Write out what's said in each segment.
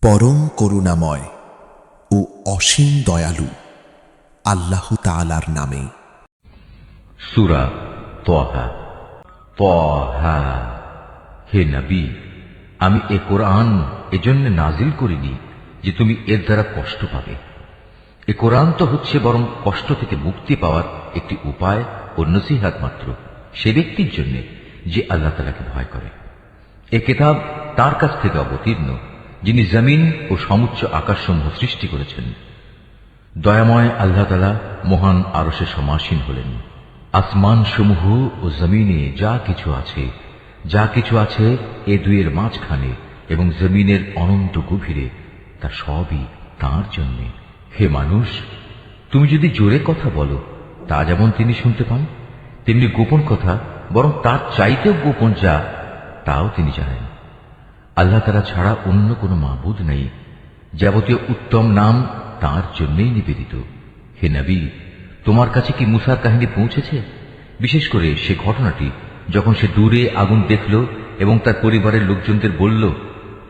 পরম করুণাময় ও অসীম দয়ালু আল্লাহ তাআলার নামে। সূরা তাহা। তাহা, হে নবী, আমি এ কোরআন এজন্য নাজিল করিনি যে তুমি এর দ্বারা কষ্ট পাবে। এ কোরআন তো হচ্ছে বরং কষ্ট থেকে মুক্তি পাওয়ার একটি উপায় ও নসিহত মাত্র সে ব্যক্তির জন্য যে আল্লাহ তাআলাকে ভয় করে। এ কিতাব তার কাছ থেকে অবতীর্ণ যিনি জমিন ও সমুচ্চ আকাশসমূহ সৃষ্টি করেছেন। দয়াময় আল্লাহ তাআলা মহান আরশে সমাসীন হলেন। আসমান সমূহ ও জমিনে যা কিছু আছে এ দুইয়ের মাঝখানে এবং জমিনের অনন্ত গভীরে, তা সবই তাঁর জন্য। হে মানুষ, তুমি যদি জোরে কথা বলো তা যেমন তিনি শুনতে পান, তেমনি গোপন কথা বরং তার চাইতেও গোপন যা, তাও তিনি জানেন। আল্লাহ তাআলা ছাড়া অন্য কোনো মাবুদ নেই। যাবতীয় উত্তম নাম তাঁর জন্যই নিবেদিত। হে নবী, তোমার কাছে কি মুসার কাহিনী পৌঁছেছে? বিশেষ করে সে ঘটনাটি যখন সে দূরে আগুন দেখল এবং তার পরিবারের লোকজনদের বলল,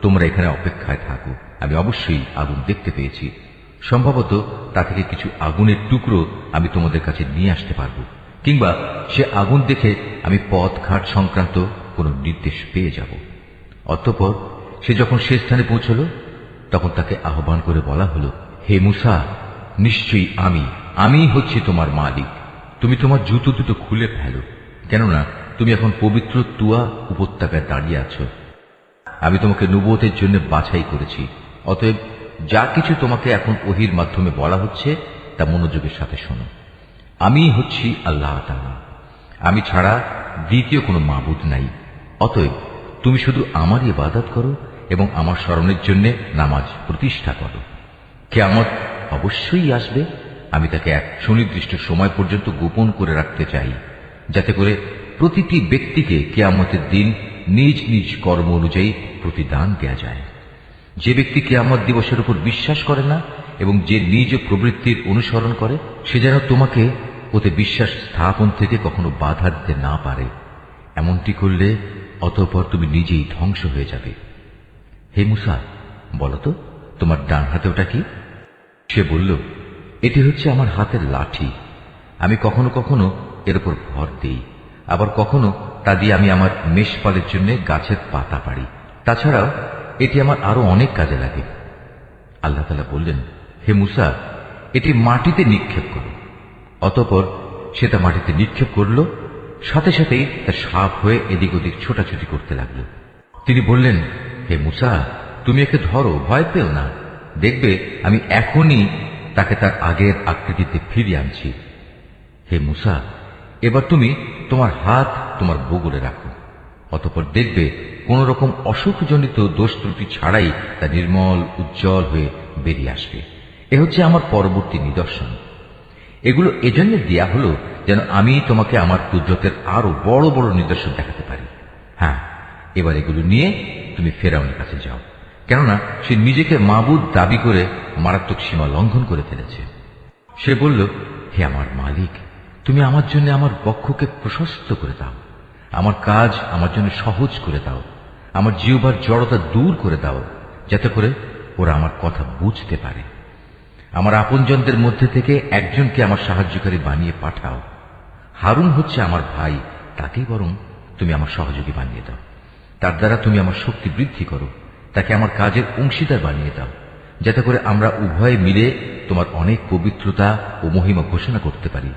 তোমরা এখানে অপেক্ষায় থাকো, আমি অবশ্যই আগুন দেখতে পেয়েছি। সম্ভবত তা থেকে কিছু আগুনের টুকরো আমি তোমাদের কাছে নিয়ে আসতে পারব, কিংবা সে আগুন দেখে আমি পথ ঘাট সংক্রান্ত কোনো নির্দেশ পেয়ে যাব। অতঃপর সে যখন সে স্থানে পৌঁছল, তখন তাকে আহ্বান করে বলা হলো, হে মুসা, নিশ্চয়ই আমি হচ্ছি তোমার মালিক। তুমি তোমার জুতো দুটো খুলে ফেলো, কেননা তুমি এখন পবিত্র তুয়া উপত্যকায় দাঁড়িয়ে আছো। আমি তোমাকে নবুয়তের জন্য বাছাই করেছি। অতএব যা কিছু তোমাকে এখন ওহীর মাধ্যমে বলা হচ্ছে তা মনোযোগের সাথে শোনো। আমি হচ্ছি আল্লাহ তাআলা, আমি ছাড়া দ্বিতীয় কোনো মাবুদ নাই। অতএব তুমি শুধু আমারই ইবাদত করো এবং আমার স্মরণের জন্য নামাজ প্রতিষ্ঠা করো। কিয়ামত অবশ্যই আসবে, আমি তাকে এক সুনির্দিষ্ট সময় পর্যন্ত গোপন করে রাখতে চাই, যাতে করে প্রতিটি ব্যক্তিকে কিয়ামতের দিন নিজ নিজ কর্ম অনুযায়ী প্রতিদান দেয়া যায়। যে ব্যক্তি কিয়ামত দিবসের উপর বিশ্বাস করে না এবং যে নিজ প্রবৃত্তির অনুসরণ করে, সে যেন তোমাকে ওতে বিশ্বাস স্থাপন থেকে কখনো বাধা দিতে না পারে। এমনটি করলে অতঃপর তুমি নিজেই ধ্বংস হয়ে যাবে। হে মুসা, বলতো তোমার ডান হাতে ওটা কি? সে বলল, এটি হচ্ছে আমার হাতের লাঠি। আমি কখনো কখনো এর উপর ভর দেই, আবার কখনো তা দিয়ে আমি আমার মেষপালের জন্য গাছের পাতা পাড়ি। তাছাড়াও এটি আমার আরো অনেক কাজে লাগে। আল্লাহ তাআলা বললেন, হে মুসা, এটি মাটিতে নিক্ষেপ করো। অতঃপর সে তা মাটিতে নিক্ষেপ করল, সাথে সাথেই তা সাপ হয়ে এদিক ওদিক ছোটাছুটি করতে লাগলো। তিনি বললেন, হে মুসা, তুমি একে ধরো, ভয় পেও না। দেখবে আমি এখনই তাকে তার আগের আকৃতিতে ফিরিয়ে আনছি। হে মুসা, এবার তুমি তোমার হাত তোমার বগলে রাখো। অতঃপর দেখবে কোন রকম অসুখজনিত দোষ ত্রুটি ছাড়াই তা নির্মল উজ্জ্বল হয়ে বেরিয়ে আসবে। এ হচ্ছে আমার পরবর্তী নিদর্শন। এগুলো এজন্য দেয়া হলো যেন আমি তোমাকে আমার কুদরতের আরো বড় বড় নিদর্শন দেখাতে পারি। হ্যাঁ, এবার এগুলো নিয়ে তুমি ফেরাউনের কাছে যাও, কেননা সে নিজেকে মাবুদ দাবি করে মারাত্মক সীমা লঙ্ঘন করে ফেলেছে। সে বলল, হে আমার মালিক, তুমি আমার জন্য আমার বক্ষকে প্রশস্ত করে দাও, আমার কাজ আমার জন্য সহজ করে দাও, আমার জিহ্বার জড়তা দূর করে দাও, যাতে করে ওরা আমার কথা বুঝতে পারে। আমার আপনজনদের মধ্যে থেকে একজনকে আমার সাহায্যকারী বানিয়ে পাঠাও। হারুন হচ্ছে আমার ভাই, তাকেই বরং তুমি আমার সহযোগী বানিয়ে দাও। তার দ্বারা তুমি আমার শক্তি বৃদ্ধি করো, তাকে আমার কাজের অংশীদার বানিয়ে দাও, যাতে করে আমরা উভয়ে মিলে তোমার অনেক পবিত্রতা ও মহিমা ঘোষণা করতে পারি,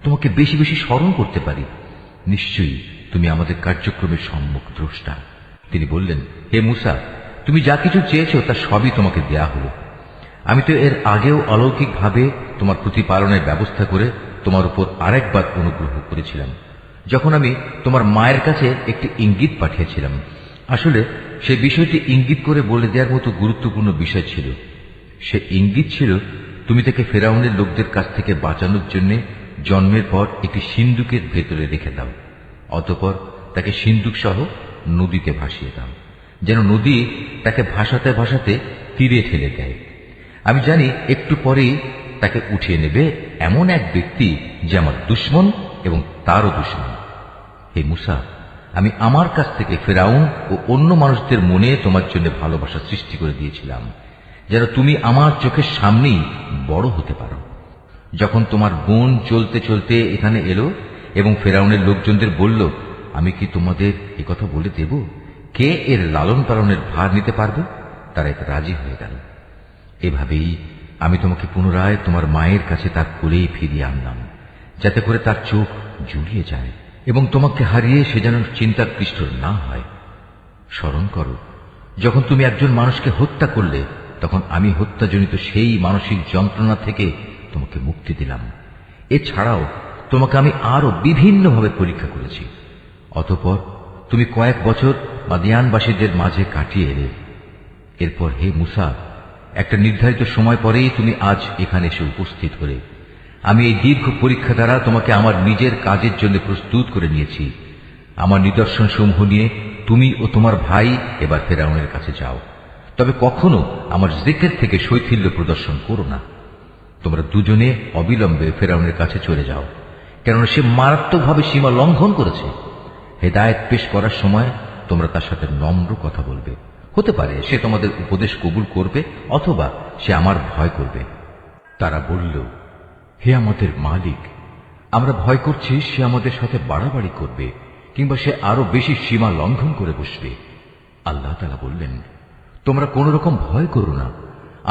তোমাকে বেশি বেশি স্মরণ করতে পারি। নিশ্চয়ই তুমি আমাদের কার্যক্রমের সম্মুখ দ্রষ্টা। তিনি বললেন, হে মুসা, তুমি যা কিছু চেয়েছো তা সবই তোমাকে দেয়া হলো। আমি তো এর আগেও অলৌকিকভাবে তোমার প্রতিপালনের ব্যবস্থা করে তোমার উপর আরেকবার অনুগ্রহ করেছিলাম, যখন আমি তোমার মায়ের কাছে একটি ইঙ্গিত পাঠিয়েছিলাম। আসলে সে বিষয়টি ইঙ্গিত করে বলে দেওয়ার মতো গুরুত্বপূর্ণ বিষয় ছিল। সে ইঙ্গিত ছিল, তুমি তাকে ফেরাউনের লোকদের কাছ থেকে বাঁচানোর জন্য জন্মের পর একটি সিন্দুকের ভেতরে রেখে দাও। অতঃপর তাকে সিন্দুক সহ নদীতে ভাসিয়ে দাও, যেন নদী তাকে ভাসাতে ভাসাতে তীরে ঠেলে দেয়। আমি জানি একটু পরেই তাকে উঠিয়ে নেবে এমন এক ব্যক্তি যে আমার দুশমন এবং তারও দুশমন। হে মুসা, আমি আমার কাছ থেকে ফেরাউন ও অন্য মানুষদের মনে তোমার জন্য ভালোবাসা সৃষ্টি করে দিয়েছিলাম, যেন তুমি আমার চোখের সামনেই বড় হতে পারো। যখন তোমার বোন চলতে চলতে এখানে এলো এবং ফেরাউনের লোকজনদের বলল, আমি কি তোমাদের একথা বলে দেব কে এর লালন পালনের ভার নিতে পারবে? তারা এতে রাজি হয়ে গেল। এভাবেই আমি তোমাকে পুনরায় তোমার মায়ের কাছে তার কোলেই ফিরিয়ে আনলাম, যাতে করে তার চোখ জুড়িয়ে যায় এবং তোমাকে হারিয়ে সে যেন চিন্তাক্লিষ্ট না হয়। স্মরণ করো, যখন তুমি একজন মানুষকে হত্যা করলে, তখন আমি হত্যাজনিত সেই মানসিক যন্ত্রণা থেকে তোমাকে মুক্তি দিলাম। এছাড়াও তোমাকে আমি আরো বিভিন্নভাবে পরীক্ষা করেছি। অতঃপর তুমি কয়েক বছর মাদিয়ানবাসীদের মাঝে কাটিয়ে এলে। এরপর হে মুসা, একটা নির্ধারিত সময় পরেই তুমি আজ এখানে এসে উপস্থিত হলে। আমি এই দীর্ঘ পরীক্ষা দ্বারা তোমাকে আমার নিজের কাজের জন্য প্রস্তুত করে নিয়েছি। আমার নিদর্শন সমূহ নিয়ে তুমি ও তোমার ভাই এবার ফেরাউনের কাছে যাও, তবে কখনো আমার জিকির থেকে শৈথিল্য প্রদর্শন করো না। তোমরা দুজনে অবিলম্বে ফেরাউনের কাছে চলে যাও, কেননা সে মারাত্মকভাবে সীমা লঙ্ঘন করেছে। হেদায়েত পেশ করার সময় তোমরা তার সাথে নম্র কথা বলবে। হতে পারে সে তোমাদের উপদেশ কবুল করবে, অথবা সে আমার ভয় করবে। তারা বলল, হে আমাদের মালিক, আমরা ভয় করছি সে আমাদের সাথে বাড়াবাড়ি করবে, কিংবা সে আরো বেশি সীমা লঙ্ঘন করে বসবে। আল্লাহ তাআলা বললেন, তোমরা কোন রকম ভয় করো না,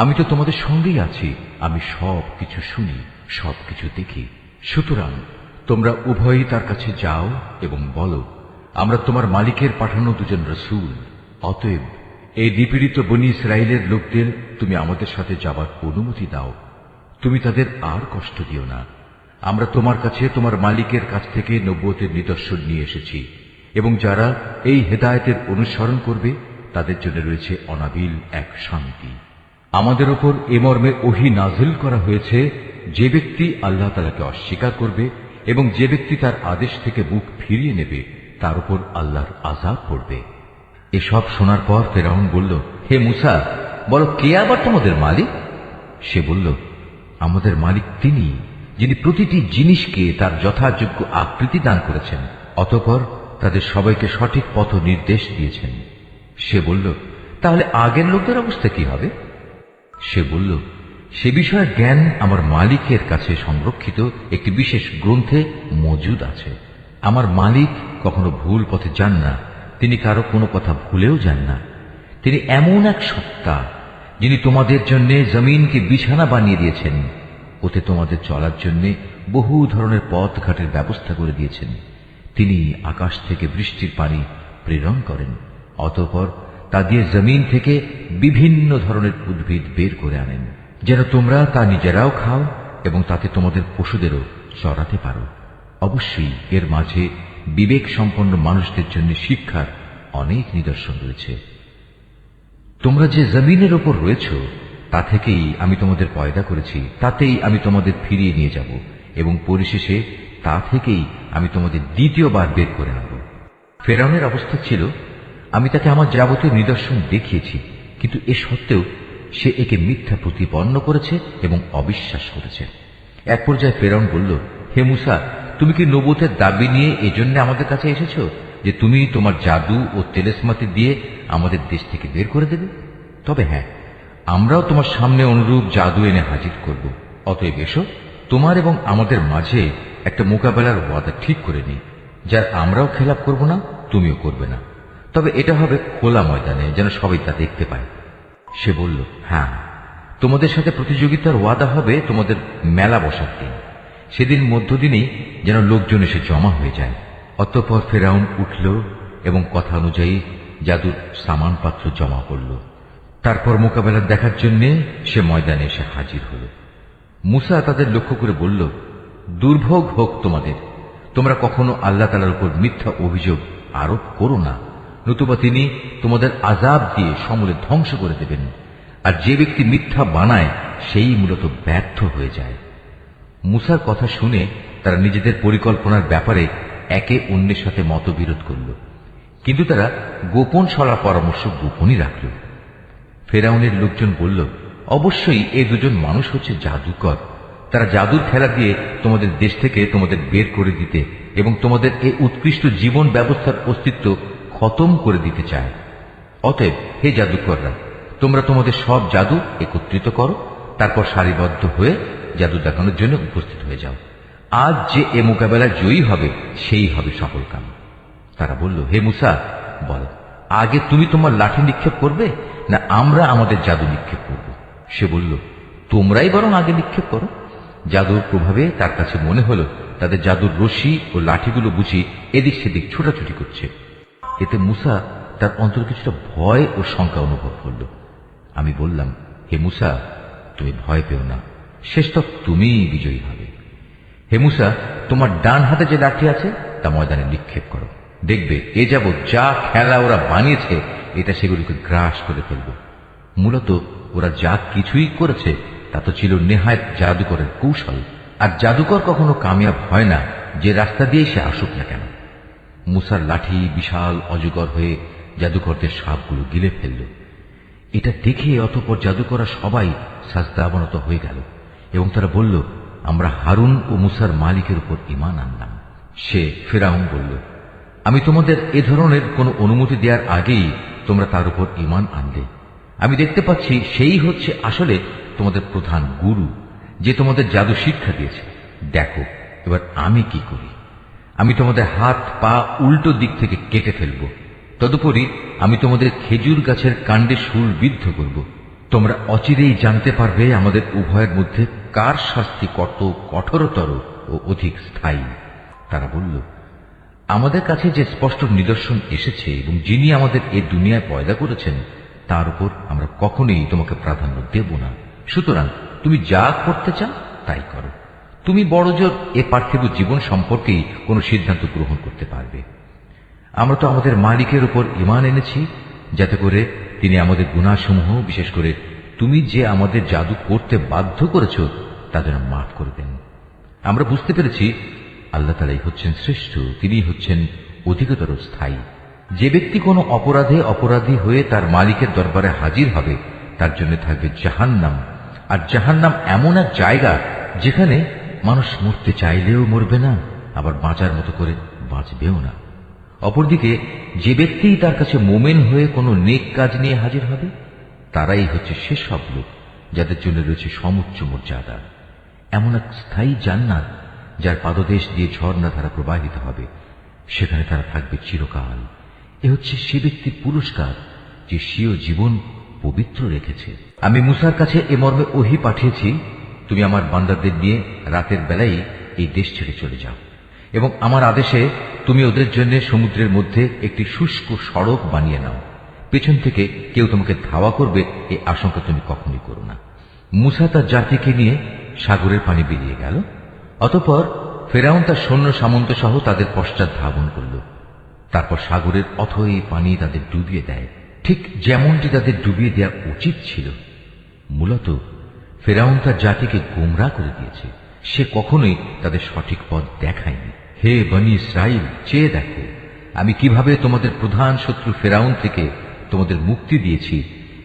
আমি তো তোমাদের সঙ্গেই আছি। আমি সব কিছু শুনি, সব কিছু দেখি। সুতরাং তোমরা উভয়ই তার কাছে যাও এবং বলো, আমরা তোমার মালিকের পাঠানো দুজন রাসূল। অতএব এই নিপীড়িত বনী ইসরায়েলের লোকদের তুমি আমাদের সাথে যাবার অনুমতি দাও। তুমি তাদের আর কষ্ট দিও না। আমরা তোমার কাছে তোমার মালিকের কাছ থেকে নবুয়তের নিদর্শন নিয়ে এসেছি, এবং যারা এই হেদায়েতের অনুসরণ করবে তাদের জন্য রয়েছে অনাবিল এক শান্তি। আমাদের ওপর এ মর্মে ওহী নাজিল করা হয়েছে, যে ব্যক্তি আল্লাহ তাআলাকে অস্বীকার করবে এবং যে ব্যক্তি তার আদেশ থেকে মুখ ফিরিয়ে নেবে, তার উপর আল্লাহর আযাব পড়বে। এসব শোনার পর ফেরাউন বলল, হে মুসা, বলো কে আবার তোমাদের মালিক? সে বলল, আমাদের মালিক তিনি, যিনি প্রতিটি জিনিসকে তার যথাযোগ্য আকৃতি দান করেছেন, অতঃপর তাদের সবাইকে সঠিক পথ নির্দেশ দিয়েছেন। সে বলল, তাহলে আগের লোকদের অবস্থা কি হবে? সে বলল, সে বিষয়ে জ্ঞান আমার মালিকের কাছে সংরক্ষিত একটি বিশেষ গ্রন্থে মজুদ আছে। আমার মালিক কখনো ভুল পথে যান না, তিনি কারো কোনো কথা ভুলেও যান না। তিনি এমন এক সত্তা, যিনি তোমাদের জন্য জমিনকে বিছানা বানিয়ে দিয়েছেন, ওতে তোমাদের চলার জন্য বহু ধরনের পথ ঘাটের ব্যবস্থা করে দিয়েছেন। তিনি আকাশ থেকে বৃষ্টির পানি প্রেরণ করেন, অতঃপর তা দিয়ে জমিন থেকে বিভিন্ন ধরনের উদ্ভিদ বের করে আনেন, যেন তোমরা তা নিজেরাও খাও এবং তাতে তোমাদের পশুদেরও চড়াতে পারো। অবশ্যই এর মাঝে বিবেক সম্পন্ন মানুষদের জন্য শিক্ষার অনেক নিদর্শন রয়েছে। তোমরা যে জমিনের ওপর রয়েছ তা থেকেই আমি তোমাদের পয়দা করেছি, তাতেই আমি তোমাদের ফিরিয়ে নিয়ে যাব এবং পরিশেষে তা থেকেই আমি তোমাদের দ্বিতীয়বার বের করে আনব। ফেরাউনের অবস্থা ছিল, আমি তাকে আমার যাবতীয় নিদর্শন দেখিয়েছি, কিন্তু এ সত্ত্বেও সে একে মিথ্যা প্রতিপন্ন করেছে এবং অবিশ্বাস করেছে। এক পর্যায়ে ফেরাউন বলল, হে মুসা, তুমি কি নবুয়তের দাবি নিয়ে এজন্য আমাদের কাছে এসেছো যে তুমি তোমার জাদু ও তেলেসমাতি দিয়ে আমাদের দেশ থেকে বের করে দেবে? তবে হ্যাঁ, আমরাও তোমার সামনে অনুরূপ জাদু এনে হাজির করব। অতএব এসো, তোমার এবং আমাদের মাঝে একটা মোকাবেলার ওয়াদা ঠিক করে নিই, যার আমরাও খেলাপ করব না, তুমিও করবে না। তবে এটা হবে খোলা ময়দানে, যেন সবাই তা দেখতে পায়। সে বলল, হ্যাঁ, তোমাদের সাথে প্রতিযোগিতার ওয়াদা হবে তোমাদের মেলা বসার দিন। সেদিন মধ্যদিনেই যেন লোকজন এসে জমা হয়ে যায়। অতঃপর ফেরাউন উঠল এবং কথা অনুযায়ী জাদুর সামানপত্র জমা করল। তারপর মোকাবেলা দেখার জন্য সে ময়দানে এসে হাজির হল। মুসা তাদের লক্ষ্য করে বলল, দুর্ভোগ হোক তোমাদের, তোমরা কখনো আল্লাহ তাআলার উপর মিথ্যা অভিযোগ আরোপ করো না, নতুবা তিনি তোমাদের আযাব দিয়ে সমূলে ধ্বংস করে দেবেন। আর যে ব্যক্তি মিথ্যা বানায় সেই মূলত ব্যর্থ হয়ে যায়। মুসার কথা শুনে তারা নিজেদের পরিকল্পনার ব্যাপারে একে অন্যের সাথে মতবিরোধ করল, কিন্তু তারা গোপন সলার পরামর্শ গোপনই রাখল। ফেরাউনের লোকজন বলল, অবশ্যই এই দুজন মানুষ হচ্ছে জাদুকর, তারা জাদুর খেলা দিয়ে তোমাদের দেশ থেকে তোমাদের বের করে দিতে এবং তোমাদের এই উৎকৃষ্ট জীবন ব্যবস্থার অস্তিত্ব খতম করে দিতে চায়। অতএব হে জাদুকররা, তোমরা তোমাদের সব জাদু একত্রিত করো, তারপর সারিবদ্ধ হয়ে জাদু দেখানোর জন্য উপস্থিত হয়ে যাও। আজ যে এ মোকাবেলায় জয়ী হবে সেই হবে সফলকাম। তারা বলল, হে মুসা, বলো, আগে তুমি তোমার লাঠি নিক্ষেপ করবে না আমরা আমাদের জাদু নিক্ষেপ করব? সে বলল, তোমরাই বরং আগে নিক্ষেপ করো। জাদুর প্রভাবে তার কাছে মনে হলো তাদের জাদুর রশি ও লাঠিগুলো বুঝি এদিক সেদিক ছোটাছুটি করছে। এতে মুসা তার অন্তর কিছুটা ভয় ও শঙ্কা অনুভব করল। আমি বললাম, হে মুসা, তুমি ভয় পেও না, শেষ তক তুমিই বিজয়ী হবে। হে মুসা, তোমার ডান হাতে যে লাঠি আছে তা ময়দানে নিক্ষেপ করো, দেখবে এ যাবৎ যা খেলা ওরা বানিয়েছে এটা সেগুলিকে গ্রাস করে ফেলবে। মূলত ওরা যা কিছুই করেছে তা তো ছিল নেহায়েত জাদুকরের কৌশল, আর জাদুকর কখনো কামিয়াব হয় না যে রাস্তা দিয়ে সে আসুক না কেন। মুসার লাঠি বিশাল অজগর হয়ে জাদুকরদের সাপগুলো গিলে ফেলল। এটা দেখে অতঃপর জাদুকররা সবাই সাজদা অবনত হয়ে গেল এবং তারা বলল, আমরা হারুন ও মুসার মালিকের উপর ঈমান আনলাম। সে ফিরআউন বলল, আমি তোমাদের এ ধরনের কোন অনুমতি দেওয়ার আগেই তোমরা তার উপর ঈমান আনলে। আমি দেখতে পাচ্ছি সেই হচ্ছে আসলে তোমাদের প্রধান গুরু, যে তোমাদের জাদু শিক্ষা দিয়েছে। দেখো এবার আমি কি করি। আমি তোমাদের হাত পা উল্টো দিক থেকে কেটে ফেলব, তদুপরি আমি তোমাদের খেজুর গাছের কাণ্ডে শুল বিদ্ধ করব। তোমরা অচিরেই জানতে পারবে আমাদের উভয়ের মধ্যে কার শাস্তি কত কঠোরতর ও অধিক স্থায়ী। তারা বলল, আমাদের কাছে যে স্পষ্ট নিদর্শন এসেছে এবং যিনি আমাদের এ দুনিয়ায় পয়দা করেছেন তার উপর আমরা কখনোই তোমাকে প্রাধান্য দেব না। সুতরাং তুমি যা করতে চাও তাই করো। তুমি বড়জোর এ পার্থিব জীবন সম্পর্কেই কোনো সিদ্ধান্ত গ্রহণ করতে পারবে। আমরা তো আমাদের মালিকের উপর ঈমান এনেছি যাতে করে তিনি আমাদের গুনাহসমূহ, বিশেষ করে তুমি যে আমাদের জাদু করতে বাধ্য করেছ, তা যেন মাফ করে দেন। আমরা বুঝতে পেরেছি আল্লাহ তাআলাই হচ্ছেন শ্রেষ্ঠ, তিনি হচ্ছেন অধিকতর স্থায়ী। যে ব্যক্তি কোনো অপরাধে অপরাধী হয়ে তার মালিকের দরবারে হাজির হবে তার জন্য থাকবে জাহান্নাম, আর জাহান্নাম এমন এক জায়গা যেখানে মানুষ মরতে চাইলেও মরবে না, আবার বাঁচার মতো করে বাঁচবেও না। অপরদিকে যে ব্যক্তি তার কাছে মোমেন হয়ে কোনো নেক কাজ নিয়ে হাজির হবে তারাই হচ্ছে সেসব লোক যাদের জন্য রয়েছে সমুচ্চ মর্যাদা, এমন এক স্থায়ী জান্নাত যার পাদদেশ দিয়ে ঝর্ণা ধারা প্রবাহিত হবে, সেখানে তারা থাকবে চিরকাল। এ হচ্ছে সে ব্যক্তির পুরস্কার যে স্বীয় জীবন পবিত্র রেখেছে। আমি মুসার কাছে এ মর্মে ওহী পাঠিয়েছি, তুমি আমার বান্দাদের নিয়ে রাতের বেলায় এই দেশ ছেড়ে চলে যাও এবং আমার আদেশে তুমি ওদের জন্য সমুদ্রের মধ্যে একটি শুষ্ক সড়ক বানিয়ে নাও। পেছন থেকে কেউ তোমাকে ধাওয়া করবে এই আশঙ্কা তুমি কখনই করো না। মুসা তার জাতিকে নিয়ে সাগরের পানি বেরিয়ে গেল। অতঃপর ফেরাউন তার সৈন্য সামন্ত সহ তাদের পশ্চাৎ ধাবন করল। তারপর সাগরের অথই পানি তাদের ডুবিয়ে দেয়, ঠিক যেমনটি তাদের ডুবিয়ে দেওয়া উচিত ছিল। মূলত ফেরাউন তার জাতিকে গোমরাহ করে দিয়েছে, সে কখনোই তাদের সঠিক পথ দেখায়নি। হে বনী ইসরাইল, চেয়ে দেখো আমি কিভাবে তোমাদের প্রধান শত্রু ফেরাউন থেকে তোমাদের মুক্তি দিয়েছি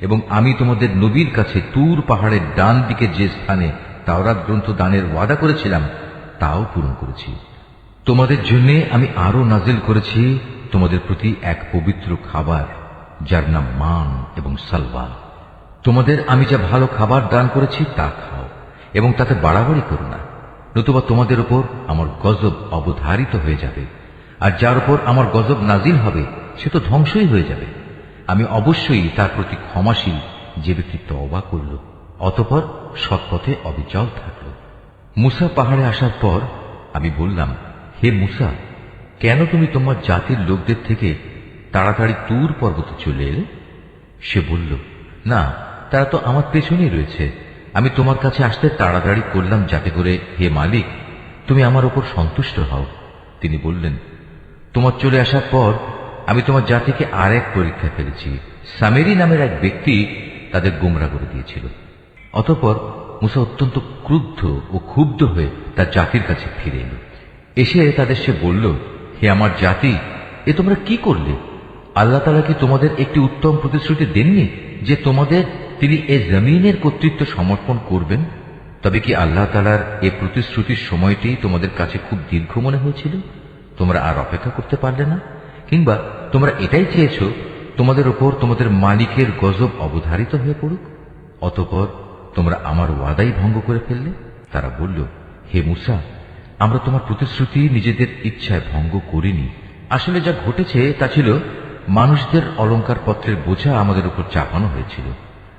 এবং আমি তোমাদের নবীর কাছে তুর পাহাড়ের ডান দিকে যে স্থানে তাওরাত গ্রন্থ দানের ওয়াদা করেছিলাম তাও পূরণ করেছি। তোমাদের জন্য আমি আরো নাজিল করেছি তোমাদের প্রতি এক পবিত্র খাবার যার নাম মান এবং সালওয়া। তোমাদের আমি যা ভালো খাবার দান করেছি তা খাও এবং তাতে বাড়াবাড়ি করো না, নতুবা তোমাদের উপর আমার গজব অবধারিত হয়ে যাবে, আর যার উপর আমার গজব নাজিল হবে সে তো ধ্বংসই হয়ে যাবে। আমি অবশ্যই তার প্রতি ক্ষমাশীল যে ব্যক্তি তওবা করল অতঃপর সৎপথে অবিচল থাকল। মুসা পাহাড়ে আসার পর আমি বললাম, হে মুসা, কেন তুমি তোমার জাতির লোকদের থেকে তাড়াতাড়ি তুর পর্বতে চলে এলে? সে বলল, না, তারা তো আমার পেছনেই রয়েছে। আমি তোমার কাছে আসতে তাড়াতাড়ি করলাম যাতে করে হে মালিক তুমি আমার উপর সন্তুষ্ট হও। তিনি বললেন, তোমার চলে আসার পর আমি তোমার জাতিকে আর এক পরীক্ষা ফেলেছি। সামেরি নামের এক ব্যক্তি তাদের গোমরাহ করে দিয়েছিল। অতঃপর মুসা অত্যন্ত ক্রুদ্ধ ও ক্ষুব্ধ হয়ে তার জাতির কাছে ফিরে এল। এসে তাদের সে বলল, হে আমার জাতি, এ তোমরা কি করলে? আল্লাহ তাআলা কি তোমাদের একটি উত্তম প্রতিশ্রুতি দেননি যে তোমাদের তিনি এ জমিনের কর্তৃত্ব সমর্পণ করবেন? তবে কি আল্লাহ তাআলার এ প্রতিশ্রুতির সময়টি তোমাদের কাছে খুব দীর্ঘ মনে হয়েছিল? তোমরা আর অপেক্ষা করতে পারলে না? কিংবা তোমরা এটাই চেয়েছো তোমাদের উপর তোমাদের মালিকের গজব অবধারিত হয়ে পড়ুক, অতঃপর তোমরা আমার ওয়াদাই ভঙ্গ করে ফেললে? তারা বলল, হে মূসা, আমরা তোমার প্রতিশ্রুতি নিজেদের ইচ্ছায় ভঙ্গ করিনি। আসলে যা ঘটেছে তা ছিল মানুষদের অলংকার পত্রের বোঝা আমাদের উপর চাপানো হয়েছিল।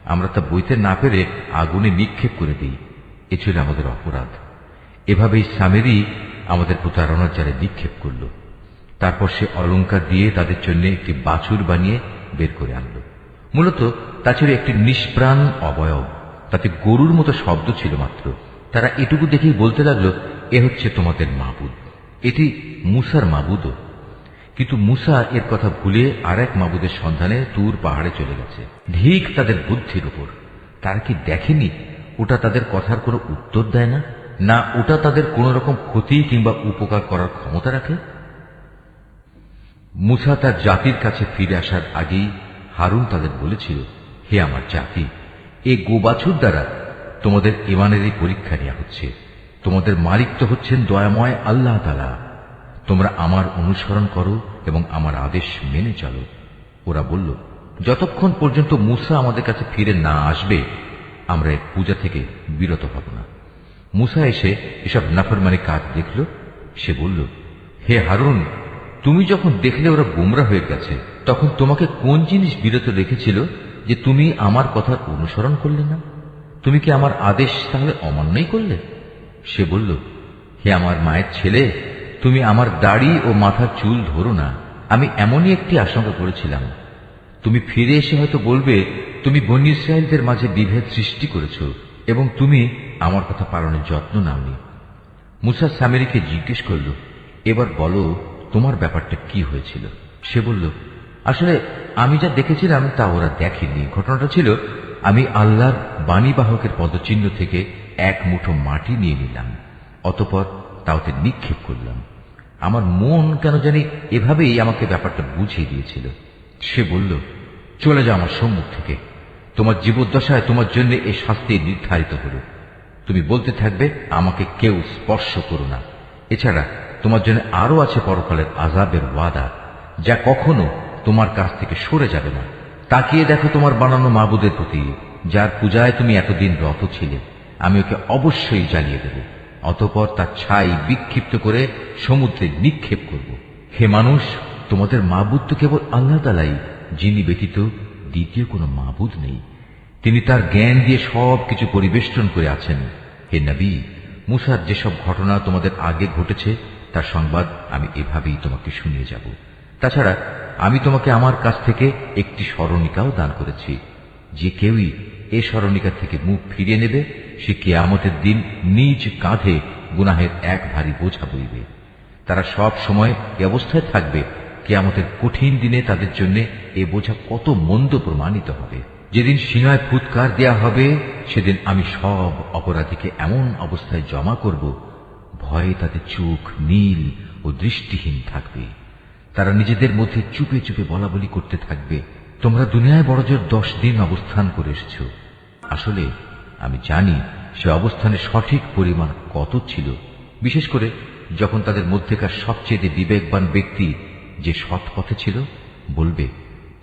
আমরা তা বইতে না পেরে আগুনে নিক্ষেপ করে দিই। এ ছিল আমাদের অপরাধ। এভাবেই সামেরি আমাদের প্রতারণার জালে নিক্ষেপ করল। তারপর সে অলংকার দিয়ে তাদের জন্য একটি বাছুর বানিয়ে বের করে আনল। মূলত তা ছিল একটি নিষ্প্রাণ অবয়ব, তাতে গরুর মতো শব্দ ছিল মাত্র। তারা এটুকু দেখেই বলতে লাগলো, এ হচ্ছে তোমাদের মাবুদ। এটি মূসার মাবুদও। কিন্তু মূসা এর কথা ভুলে আর এক মাবুদের সন্ধানে তুর পাহাড়ে চলে গেছে। ধিক তাদের বুদ্ধির উপর! তারা কি দেখেনি ওটা তাদের কথার কোনো উত্তর দেয় না, না ওটা তাদের কোন রকম ক্ষতি কিংবা উপকার করার ক্ষমতা রাখে? মূসা তার জাতির কাছে ফিরে আসার আগেই হারুন তাদের বলেছিল, হে আমার জাতি, এ গোবাছুর দ্বারা তোমাদের ঈমানেরই পরীক্ষা নেওয়া হচ্ছে। তোমাদের মালিক তো হচ্ছেন দয়াময় আল্লাহ তাআলা। তোমরা আমার অনুসরণ করো এবং আমার আদেশ মেনে চলো। ওরা বলল, যতক্ষণ পর্যন্ত মূসা আমাদের কাছে ফিরে না আসবে আমরা এর পূজা থেকে বিরত হব না। মূসা এসে এসব নাফরমানি কাজ দেখল। সে বলল, হে হারুন, তুমি যখন দেখলে ওরা গোমরা হয়ে গেছে, তখন তোমাকে কোন জিনিস বিরত রেখেছিল যে তুমি আমার কথার অনুসরণ করলে না? তুমি কি আমার আদেশ তাহলে অমান্যই করলে? সে বলল, হে আমার মায়ের ছেলে, তুমি আমার দাড়ি ও মাথার চুল ধরো না। আমি এমনই একটি আশঙ্কা করেছিলাম। তুমি ফিরে এসে হয়তো বলবে তুমি বনী ইসরায়েলদের মাঝে বিভেদ সৃষ্টি করেছ এবং তুমি আমার কথা পালনের যত্ন নাওনি। মূসা সামেরীকে জিজ্ঞেস করল, এবার বলো তোমার ব্যাপারটা কি হয়েছিল? সে বলল, আসলে আমি যা দেখেছিলাম তা ওরা দেখেনি। ঘটনাটা ছিল, আমি আল্লাহর বাণীবাহকের পদচিহ্ন থেকে এক মুঠো মাটি নিয়ে নিলাম, অতঃপর তাওতে নিক্ষেপ করলাম। আমার মন কেন জানি এভাবেই আমাকে ব্যাপারটা বুঝিয়ে দিয়েছিল। সে বলল, চলে যাও আমার সম্মুখ থেকে। তোমার জীবদ্দশায় তোমার জন্য এই শাস্তি নির্ধারিত হল। তুমি বলতে থাকবে, আমাকে কেউ স্পর্শ করো না। এছাড়া তোমার জন্য আরো আছে পরকালের আযাবের ওয়াদা, যা কখনো তোমার কাছ থেকে সরে যাবে না। তাকিয়ে দেখো তোমার বানানো মাবুদের প্রতি, যার পূজায় তুমি এতদিন রত ছিলে। আমি ওকে অবশ্যই জ্বালিয়ে দেব, অতঃপর তার ছাই বিক্ষিপ্ত করে সমুদ্রে নিক্ষেপ করব। হে মানুষ, তোমাদের মাবুদ তো কেবল আল্লাহ তাআলাই, যিনি ব্যতীত দ্বিতীয় কোনো মাবুদ নেই। তিনি তার জ্ঞান দিয়ে সবকিছু পরিবেষ্টন করে আছেন। হে নবী, মূসার যেসব ঘটনা তোমাদের আগে ঘটেছে তার সংবাদ আমি এভাবেই তোমাকে শুনিয়ে যাব। তাছাড়া আমি তোমাকে আমার কাছ থেকে একটি স্মরণিকাও দান করেছি। যে কেউই এ স্মরণিকা থেকে মুখ ফিরিয়ে নেবে, সে কিয়ামতের দিন নিজ কাঁধে গুনাহের এক ভারী বোঝা বইবে। তারা সব সময় এ অবস্থায় থাকবে, কিয়ামতের কঠিন দিনে তাদের জন্য এ বোঝা কত মন্দ প্রমাণিত হবে। যেদিন সিনায় ফুৎকার দেয়া হবে, সেদিন আমি সব অপরাধীকে এমন অবস্থায় জমা করব, ভয়ে তাদের চোখ নীল ও দৃষ্টিহীন থাকবে। তারা নিজেদের মধ্যে চুপে চুপে বলাবলি করতে থাকবে, তোমরা দুনিয়ায় বড়জোর 10 দিন অবস্থান করে এসেছ। আসলে আমি জানি সে অবস্থানের সঠিক পরিমাণ কত ছিল, বিশেষ করে যখন তাদের মধ্যেকার সবচেয়ে বিবেকবান ব্যক্তি, যে সৎ পথে ছিল, বলবে,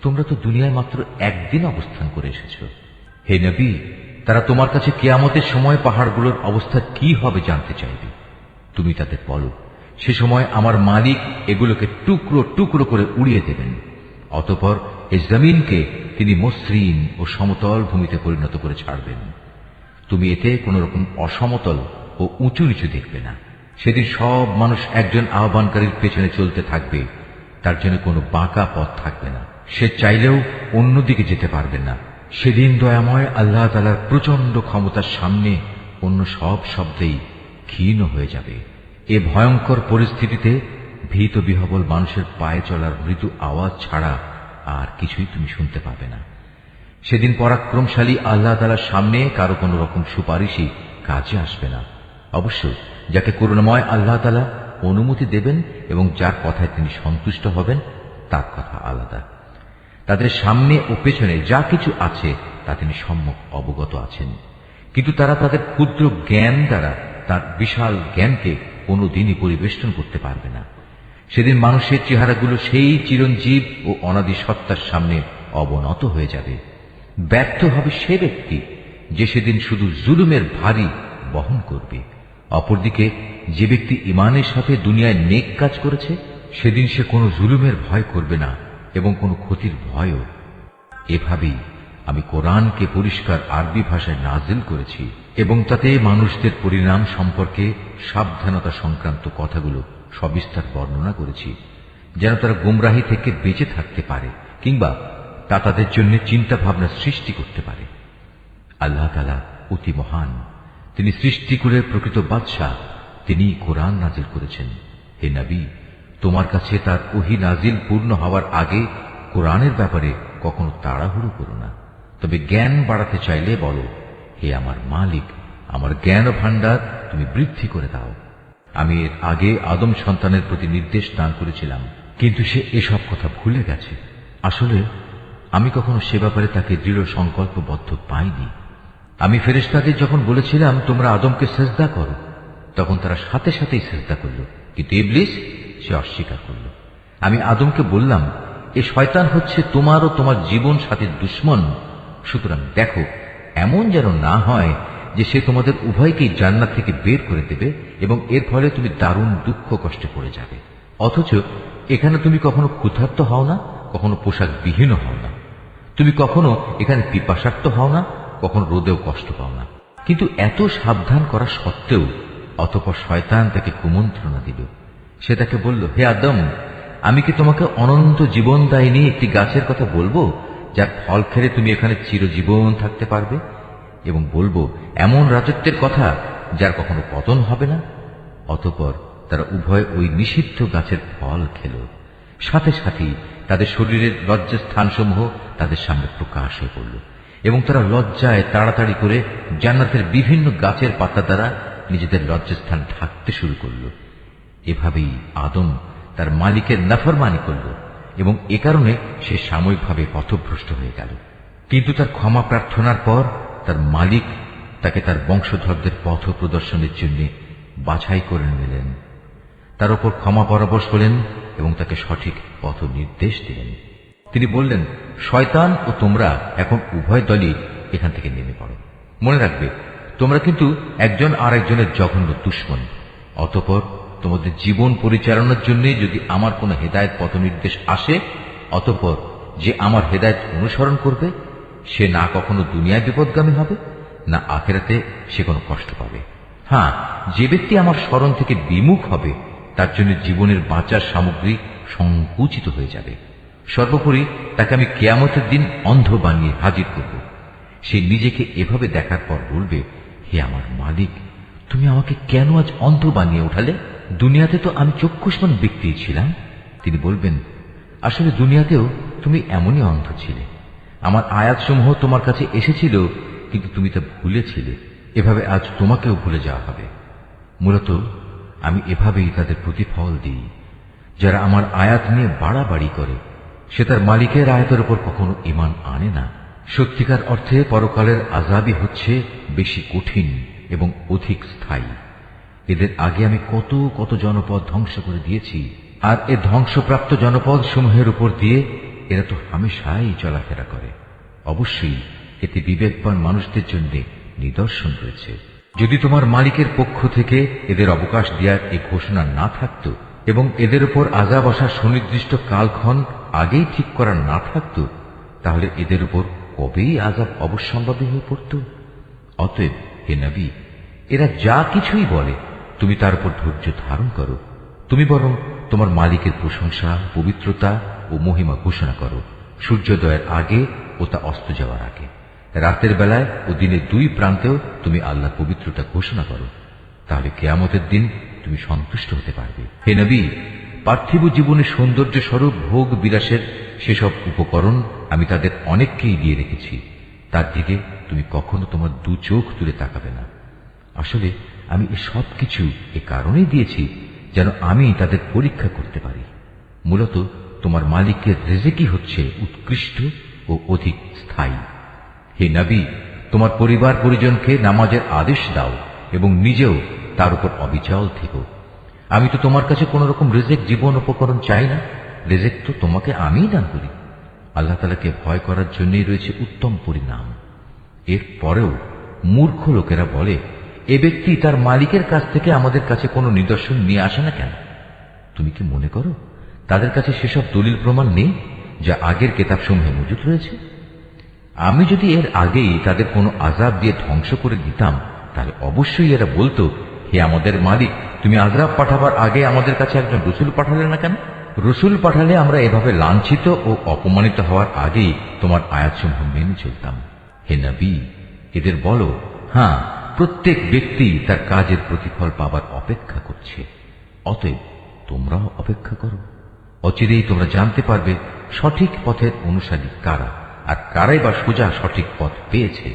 তোমরা তো দুনিয়ায় মাত্র একদিন অবস্থান করে এসেছ। হে নবী, তারা তোমার কাছে কিয়ামতের সময় পাহাড়গুলোর অবস্থা কি হবে জানতে চাইবে। তুমি তাদের বলো, সে সময় আমার মালিক এগুলোকে টুকরো টুকরো করে উড়িয়ে দেবেন, অতঃপর এই জমিনকে তিনি মসৃণ ও সমতল ভূমিতে পরিণত করে ছাড়বেন। তুমি এতে কোন রকম অসমতল ও উঁচু নিচু দেখবে না। সেদিন সব মানুষ একজন আহ্বানকারীর পেছনে চলতে থাকবে, তার জন্য কোনো বাঁকা পথ থাকবে না। সে চাইলেও অন্যদিকে যেতে পারবে না। সেদিন দয়াময় আল্লাহ তাআলার প্রচন্ড ক্ষমতার সামনে অন্য সব শব্দেই ক্ষীণ হয়ে যাবে। এ ভয়ঙ্কর পরিস্থিতিতে ভীত বিহবল মানুষের পায়ে চলার মৃদু আওয়াজ ছাড়া আর কিছুই তুমি শুনতে পাবে না। সেদিন পরাক্রমশালী আল্লাহ তাআলার সামনে কারো কোনো রকম সুপারিশই কাজে আসবে না। অবশ্য যাকে করুণাময় আল্লাহ তাআলা অনুমতি দেবেন এবং যার কথায় তিনি সন্তুষ্ট হবেন, তার কথা আলাদা। তাদের সামনে ও পেছনে যা কিছু আছে তা তিনি সম্যক অবগত আছেন। কিন্তু তারা তাদের ক্ষুদ্র জ্ঞান দ্বারা তার বিশাল জ্ঞানকে কোনোদিনই পরিবেষ্টন করতে পারবে না। সেদিন মানুষের চেহারাগুলো সেই চিরঞ্জীব ও অনাদি সত্তার সামনে অবনত হয়ে যাবে। ব্যর্থ হবে সে ব্যক্তি যে সেদিন শুধু জুলুমের ভারী বহন করবে। অপরদিকে যে ব্যক্তি ঈমানের সাথে দুনিয়ায় নেক কাজ করেছে, সেদিন সে কোনো জুলুমের ভয় করবে না এবং কোনো ক্ষতির ভয়ও। এভাবেই আমি কোরআনকে পরিষ্কার আরবি ভাষায় নাজিল করেছি এবং তাতে মানুষদের পরিণাম সম্পর্কে সাবধানতা সংক্রান্ত কথাগুলো সবিস্তার বর্ণনা করেছি, যেন তারা গোমরাহি থেকে বেঁচে থাকতে পারে কিংবা তা তাদের জন্য চিন্তা ভাবনা সৃষ্টি করতে পারে। আল্লাহ তাআলা অতি মহান, তিনি সৃষ্টিকুলের প্রকৃত বাদশাহ, তিনি কোরআন নাজিল করেছেন। হে নবী, তোমার কাছে তার ওহী নাজিল পূর্ণ হওয়ার আগে কোরআনের ব্যাপারে কখনো তাড়াহুড়ো করো না, তবে জ্ঞান বাড়াতে চাইলে বলো, হে আমার মালিক, আমার জ্ঞান ভাণ্ডার তুমি বৃদ্ধি করে দাও। আমি এর আগে আদম সন্তানের প্রতি নির্দেশ দান করেছিলাম, কিন্তু সে এসব কথা ভুলে গেছে। আসলে আমি কখনো সে ব্যাপারে তাকে দৃঢ় সংকল্পবদ্ধ পাইনি। আমি ফেরেশতাদের যখন বলেছিলাম তোমরা আদমকে সিজদা করো, তখন তারা সাথে সাথেই সিজদা করল, কিন্তু ইবলিস সে অস্বীকার করল। আমি আদমকে বললাম, এ শয়তান হচ্ছে তোমার ও তোমার জীবন সাথীর দুশমন, সুতরাং দেখো এমন যেন না হয় যে সে তোমাদের উভয়কেই জান্নাত থেকে বের করে দেবে এবং এর ফলে তুমি দারুণ দুঃখ কষ্টে পড়ে যাবে। অথচ এখানে তুমি কখনো ক্ষুধার্ত হও না, কখনো পোশাক বিহীন হও না, তুমি কখনো এখানে পিপাসার্ত হও না, কখনো রোদেও কষ্ট পাও না। কিন্তু এত সাবধান করা সত্ত্বেও অতঃপর শয়তান তাকে কুমন্ত্রণা দিল। সে তাকে বলল, হে আদম, আমি কি তোমাকে অনন্ত জীবনদায়িনী একটি গাছের কথা বলবো, যার ফল খেলে তুমি এখানে চিরজীবন থাকতে পারবে, এবং বলবো এমন রাজত্বের কথা যার কখনো পতন হবে না? অতঃপর তারা উভয় ওই নিষিদ্ধ গাছের ফল খেল। সাথে সাথেই তাদের শরীরের লজ্জাস্থানসমূহ তাদের সামনে প্রকাশ হয়ে পড়ল এবং তারা লজ্জায় তাড়াতাড়ি করে জান্নাতের বিভিন্ন গাছের পাতা দ্বারা নিজেদের লজ্জাস্থান ঢাকতে শুরু করল। এভাবেই আদম তার মালিকের নাফরমানি করল এবং এ কারণে সে সাময়িকভাবে পথভ্রষ্ট হয়ে গেল। কিন্তু তার ক্ষমা প্রার্থনার পর তার মালিক তাকে তার বংশধরদের পথ প্রদর্শনের জন্য বাছাই করে নিলেন, তার উপর ক্ষমা পরবশ হলেন এবং তাকে সঠিক পথ নির্দেশ দিলেন। তিনি বললেন, শয়তান ও তোমরা এখন উভয় দলই এখান থেকে নেমে পড়ো। মনে রাখবে, তোমরা কিন্তু একজন আর একজনের জঘন্য দুশমন। অতঃপর তোমাদের জীবন পরিচালনার জন্য যদি আমার কোনো হেদায়েত পথ নির্দেশ আসে, অতঃপর যে আমার হেদায়েত অনুসরণ করবে সে না কখনো দুনিয়ায় বিপদগামী হবে, না আখিরাতে সে কোনো কষ্ট পাবে। হ্যাঁ, যে ব্যক্তি আমার স্মরণ থেকে বিমুখ হবে তার জন্য জীবনের বাঁচার সামগ্রী সংকুচিত হয়ে যাবে। সর্বোপরি তাকে আমি কিয়ামতের দিন অন্ধ বানিয়ে হাজির করব। সে নিজেকে এভাবে দেখার পর বলবে, হে আমার মালিক, তুমি আমাকে কেন আজ অন্ধ বানিয়ে উঠালে? দুনিয়াতে তো আমি চক্ষুষ্মান ব্যক্তি ছিলাম। তিনি বলবেন, আসলে দুনিয়াতেও তুমি এমনই অন্ধ ছিলে। আমার আয়াতসমূহ তোমার কাছে এসেছিল, কিন্তু তুমি তা ভুলেছিলে। এভাবে আজ তোমাকেও ভুলে যাওয়া হবে। মূলত আমি এভাবেই তাদের প্রতিফল দিই। যারা আমার আয়াত নিয়ে বাড়াবাড়ি করে সে তার মালিকের আয়াতের উপর কখনো ঈমান আনে না। সত্যিকার অর্থে পরকালের আযাবই হচ্ছে বেশি কঠিন এবং অধিক স্থায়ী। এদের আগে আমি কত কত জনপদ ধ্বংস করে দিয়েছি, আর এ ধ্বংসপ্রাপ্ত জনপদ সমূহের উপর দিয়ে এরা তো হামেশাই চলাফেরা করে। অবশ্যই এতে বিবেকবান মানুষদের জন্য নিদর্শন রয়েছে। যদি তোমার মালিকের পক্ষ থেকে এদের অবকাশ দেওয়ার এই ঘোষণা না থাকত এবং এদের উপর আযাব আসার সুনির্দিষ্ট কালক্ষণ আগেই ঠিক করা না থাকত, তাহলে এদের উপর কবেই আযাব অবশ্যম্ভাবী হয়ে পড়ত। অতএব হে নবী, এরা যা কিছুই বলে তুমি তার উপর ধৈর্য ধারণ করো। তুমি বরং তোমার মালিকের প্রশংসা, পবিত্রতা ও মহিমা ঘোষণা করো সূর্যোদয়ের আগে ও তা অস্ত যাওয়ার আগে। রাতের বেলায় ও দিনের দুই প্রান্তেও তুমি আল্লাহর পবিত্রতা ঘোষণা করো। তাহলে কিয়ামতের দিন তুমি সন্তুষ্ট হতে পারবে। হে নবী, পার্থিব জীবনের সৌন্দর্য স্বরূপ ভোগ বিলাসের সেসব উপকরণ আমি তাদের অনেককেই দিয়ে রেখেছি। তার দিকে তুমি কখনো তোমার দু চোখ তুলে তাকাবে না। আসলে আমি এসব কিছু এ কারণেই দিয়েছি যেন আমি তাদের পরীক্ষা করতে পারি। মূলত তোমার মালিকের রিজিকই হচ্ছে উৎকৃষ্ট ও অধিক স্থায়ী। হে নবী, তোমার পরিবার পরিজনকে নামাজের আদেশ দাও এবং নিজেও তার উপর অবিচল থেকো। আমি তো তোমার কাছে কোন রকম রিজেক জীবন উপকরণ চাই না, রিজেক তো তোমাকে আমিই দান করি। আল্লাহ তাআলাকে ভয় করার জন্যই রয়েছে উত্তম পরিণাম। এর পরেও মূর্খ লোকেরা বলে, এ ব্যক্তি তার মালিকের কাছ থেকে আমাদের কাছে কোনো নিদর্শন নিয়ে আসে না কেন? তুমি কি মনে করো তাদের কাছে সেসব দলিল প্রমাণ নেই যা আগের কেতাবসমূহে মজুদ রয়েছে? আমি যদি এর আগেই তাদের কোনো আযাব দিয়ে ধ্বংস করে দিতাম, তাহলে অবশ্যই এরা বলতো, হে আমাদের মালিক, তুমি আযাব পাঠাবার আগে আমাদের কাছে একজন রসুল পাঠালে না কেন? রসুল পাঠালে আমরা এভাবে লাঞ্ছিত ও অপমানিত হওয়ার আগেই তোমার আয়াতসমূহ মেনে চলতাম। হে নবী, এদের বলো, হ্যাঁ, প্রত্যেক ব্যক্তি তার কাজের প্রতিফল পাবার অপেক্ষা করছে, অতএব তোমরাও অপেক্ষা করো। অচিরেই তোমরা জানতে পারবে সঠিক পথের অনুসারী কারা, আর কারাই বা সোজা সঠিক পথ পেয়েছে।